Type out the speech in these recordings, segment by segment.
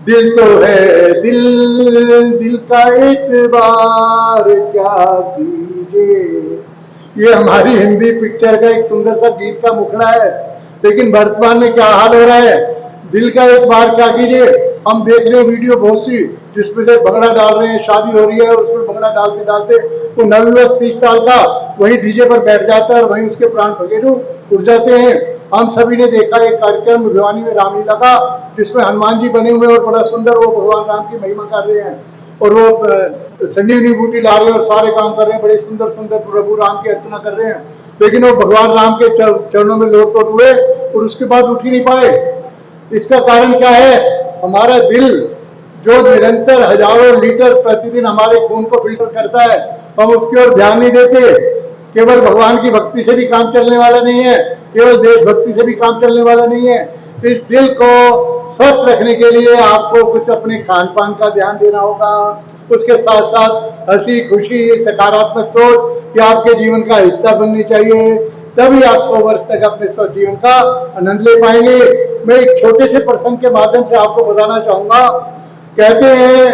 दिल तो है दिल, दिल का एतबार क्या कीजिए। ये हमारी हिंदी पिक्चर का एक सुंदर सा गीत का मुखड़ा है। लेकिन वर्तमान में क्या हाल हो रहा है, दिल का एतबार क्या कीजिए। हम देख रहे हैं वीडियो बहुत सी जिसमें से भंगड़ा डाल रहे हैं, शादी हो रही है उसमें भंगड़ा डालते डालते वो नवयुवक 30 साल का वही डीजे पर बैठ जाता है और वहीं उसके प्राण भगेरू उड़ जाते हैं। हम सभी ने देखा एक कार्यक्रम भिवानी में रामलीला का, जिसमें हनुमान जी बने हुए और बड़ा सुंदर वो भगवान राम की महिमा कर रहे हैं और वो संजीवनी बूटी ला रहे हैं और सारे काम कर रहे हैं, बड़े सुंदर सुंदर प्रभु राम की अर्चना कर रहे हैं। लेकिन वो भगवान राम के चरणों में लोट पोट हुए और उसके बाद उठ ही नहीं पाए। इसका कारण क्या है, हमारा दिल जो निरंतर हजारों लीटर प्रतिदिन हमारे खून को फिल्टर करता है, हम उसकी ओर ध्यान नहीं देते। केवल भगवान की भक्ति से भी काम चलने वाला नहीं है, केवल देशभक्ति से भी काम चलने वाला नहीं है। इस दिल को स्वस्थ रखने के लिए आपको कुछ अपने खान पान का ध्यान देना होगा। उसके साथ साथ हंसी खुशी सकारात्मक सोच ये आपके जीवन का हिस्सा बननी चाहिए, तभी आप 100 वर्ष तक अपने स्वस्थ जीवन का आनंद ले पाएंगे। मैं एक छोटे से प्रसंग के माध्यम से आपको बताना चाहूंगा। कहते हैं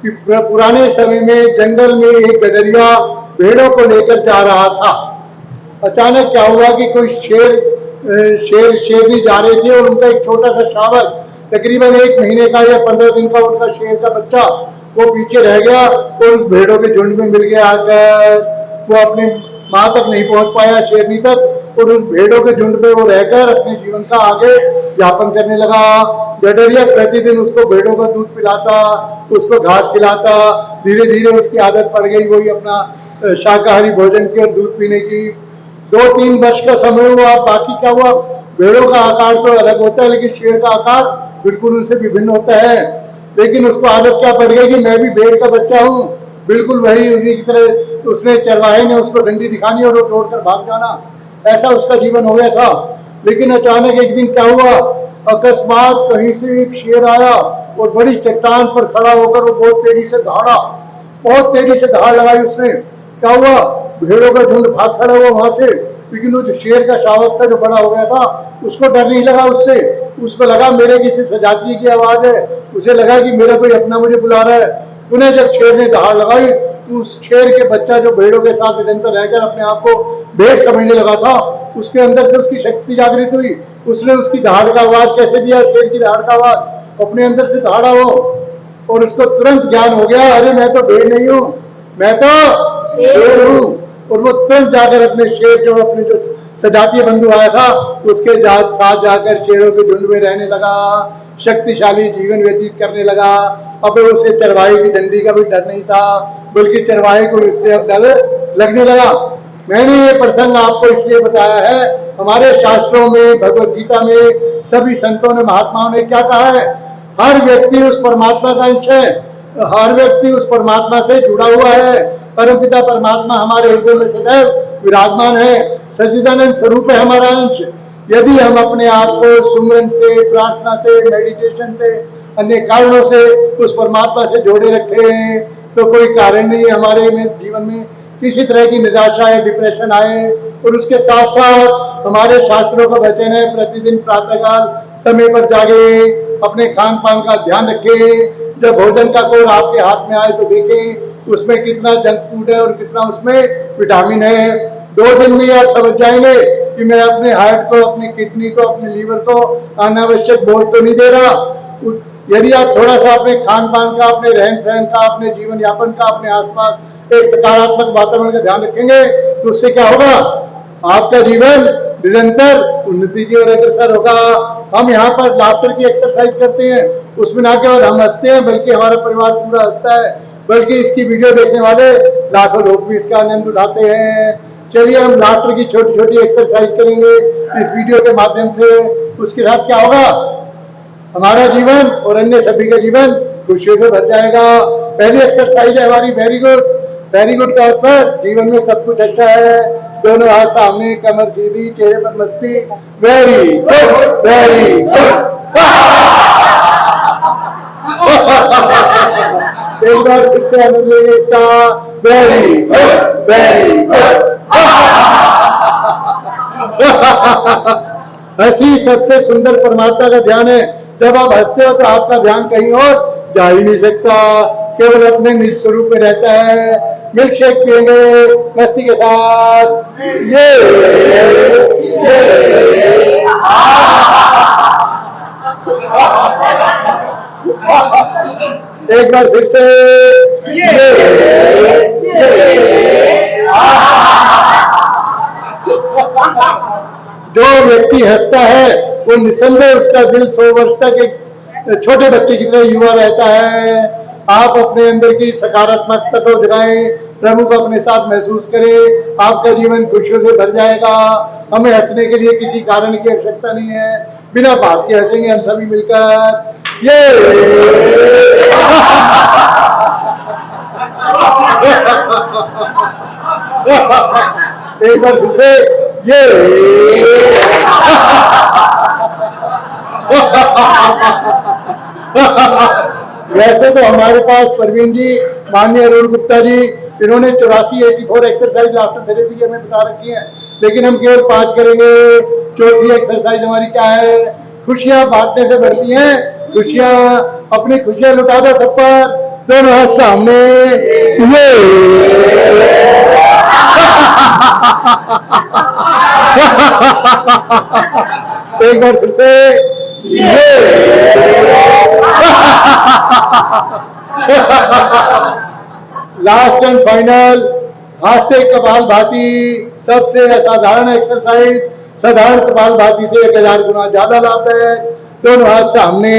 कि पुराने समय में जंगल में एक गडरिया भेड़ों को लेकर जा रहा था। अचानक क्या हुआ कि कोई शेरनी जा रहे थे और उनका एक छोटा सा शावक तकरीबन 1 महीने का या 15 दिन का उनका शेर का बच्चा वो पीछे रह गया और उस भेड़ों के झुंड में मिल गया आकर। वो अपनी मां तक नहीं पहुंच पाया, शेरनी तक, और उस भेड़ों के झुंड में वो रहकर अपने जीवन का आगे यापन करने लगा। गडरिया प्रतिदिन उसको भेड़ों का दूध पिलाता, उसको घास खिलाता। धीरे धीरे उसकी आदत पड़ गई वही अपना शाकाहारी भोजन की और दूध पीने की। 2-3 वर्ष का समय हुआ। बाकी क्या हुआ, भेड़ों का आकार तो अलग होता है लेकिन शेर का आकार बिल्कुल उनसे विभिन्न होता है। लेकिन उसको आदत क्या पड़ गई कि मैं भी भेड़ का बच्चा हूँ, बिल्कुल वही उसी की तरह उसने चरवाहे ने उसको डंडी दिखानी और वो दौड़कर भाग जाना, ऐसा उसका जीवन हो गया था। लेकिन अचानक एक दिन क्या हुआ, अकस्मात कहीं से एक शेर आया और बड़ी चट्टान पर खड़ा होकर वो बहुत तेजी से दहाड़ा, बहुत तेजी से दहाड़ लगाई उसने। क्या हुआ, भेड़ों का झुंड भाग खड़ा हुआ वहां से, लेकिन वो जो शेर का शावक था जो बड़ा हो गया था उसको डर नहीं लगा उससे। उसको लगा मेरे किसी सजाती की आवाज है, उसे लगा कि मेरा कोई अपना मुझे बुला रहा है। उन्हें जब शेर ने दहाड़ लगाई तो उस शेर के बच्चा जो भेड़ों के साथ निरंतर रहकर अपने आप को भेड़ समझने लगा था, उसके अंदर से उसकी शक्ति जागृत हुई। उसने उसकी दहाड़ का आवाज कैसे दिया, शेर की दहाड़ का आवाज, अपने अंदर से दहाड़ा हो और उसको तुरंत ज्ञान हो गया, अरे मैं तो भेड़ नहीं हूँ, मैं तो शेर हूँ। और वो तुरंत जाकर अपने शेर जो अपने जो सजातीय बंधु आया था उसके साथ जाकर शेरों के झुंड में रहने लगा, शक्तिशाली जीवन व्यतीत करने लगा। अब उसे चरवाहे की डंडी का भी डर नहीं था, बल्कि चरवाहे को इससे अब डर लगने लगा। मैंने ये प्रसंग आपको इसलिए बताया है, हमारे शास्त्रों में भगवत गीता में सभी संतों ने महात्माओं ने क्या कहा है, हर व्यक्ति उस परमात्मा का अंश है, हर व्यक्ति उस परमात्मा से जुड़ा हुआ है। परमपिता परमात्मा हमारे हृदय में सदैव विराजमान है, सच्चिदानंद स्वरूप है हमारा अंश। यदि हम अपने आप को सुमरन से, प्रार्थना से, मेडिटेशन से, अन्य कारणों से उस परमात्मा से जोड़े रखे हैं तो कोई कारण नहीं है हमारे में जीवन में किसी तरह की निराशा या डिप्रेशन आए। और उसके साथ साथ हमारे शास्त्रों का वचन है, प्रतिदिन प्रातःकाल समय पर जागे, अपने खान पान का ध्यान रखें। जब भोजन का कोर आपके हाथ में आए तो देखें उसमें कितना जंक फूड है और कितना उसमें विटामिन है। 2 दिन में आप समझ जाएंगे कि मैं अपने हार्ट को, अपनी किडनी को, अपने लीवर को अनावश्यक बोझ तो नहीं दे रहा। यदि आप थोड़ा सा अपने खान पान का, अपने रहन सहन का, अपने जीवन यापन का, अपने आसपास एक सकारात्मक वातावरण का ध्यान रखेंगे तो उससे क्या होगा, आपका जीवन निरंतर उन्नति की ओर अग्रसर होगा। हम यहाँ पर लाफ्टर की एक्सरसाइज करते हैं, उसमें ना केवल हम हंसते हैं बल्कि हमारा परिवार पूरा हंसता है, बल्कि इसकी वीडियो देखने वाले लाखों लोग भी इसका आनंद उठाते हैं। चलिए हम लाफ्टर की छोटी छोटी एक्सरसाइज करेंगे इस वीडियो के माध्यम से। उसके साथ क्या होगा, हमारा जीवन और अन्य सभी का जीवन खुशियों से भर जाएगा। पहली एक्सरसाइज है हमारी वेरी गुड। वेरी गुड का अर्थ जीवन में सब कुछ अच्छा है, दोनों हाथ सामने, कमर सीधी, चेहरे पर मस्ती। Very good, very good. एक बार फिर से आनंद लेंगे इसका, वेरी गुड, वेरी गुड। हंसी सबसे सुंदर परमात्मा का ध्यान है, जब आप हंसते हो तो आपका ध्यान कहीं और जा ही नहीं सकता, केवल अपने निज स्वरूप में रहता है। मिल्क शेक पिएंगे मस्ती के साथ। ये एक बार फिर से जो व्यक्ति हंसता है वो निसंदेह उसका दिल 100 वर्ष तक एक छोटे बच्चे की तरह युवा रहता है। आप अपने अंदर की सकारात्मकता को जगाएं, प्रभु को अपने साथ महसूस करें, आपका जीवन खुशियों से भर जाएगा। हमें हंसने के लिए किसी कारण की आवश्यकता नहीं है, बिना बात के हंसेंगे हम सभी मिलकर। ये एक बार फिर से ये वैसे तो हमारे पास परवीन जी, माननीय अरुण गुप्ता जी, इन्होंने 84 एक्सरसाइज आफ्टर थेरेपी की हमें बता रखी है, लेकिन हम केवल 5 करेंगे। चौथी एक्सरसाइज हमारी क्या है? खुशियां बांटने से बढ़ती हैं खुशियां। अपनी खुशियां लुटा दो सब पर, दोनों हाथ सामने। ये एक बार फिर से लास्ट एंड फाइनल, हास्य कपालभाति सबसे असाधारण एक्सरसाइज। साधारण कपालभाति से 1000 गुना ज्यादा लाभदायक। दोनों हाथ सामने,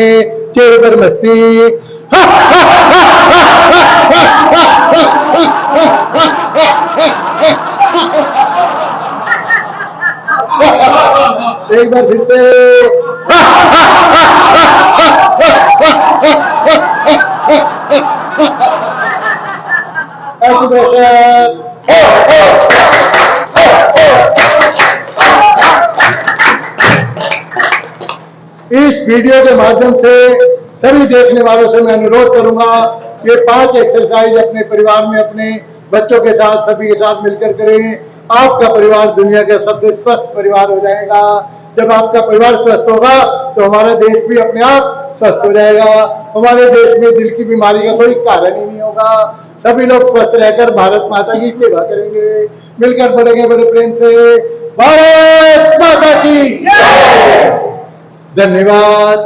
चेहरे पर मस्ती। एक बार फिर से इस वीडियो के माध्यम से सभी देखने वालों से मैं अनुरोध करूंगा, ये 5 एक्सरसाइज अपने परिवार में अपने बच्चों के साथ सभी के साथ मिलकर करें। आपका परिवार दुनिया का सबसे स्वस्थ परिवार हो जाएगा। जब आपका परिवार स्वस्थ होगा तो हमारा देश भी अपने आप स्वस्थ हो जाएगा। हमारे देश में दिल की बीमारी का कोई कारण ही नहीं होगा। सभी लोग स्वस्थ रहकर भारत माता की सेवा करेंगे। मिलकर पढ़ेंगे बड़े प्रेम से, भारत माता की जय। धन्यवाद।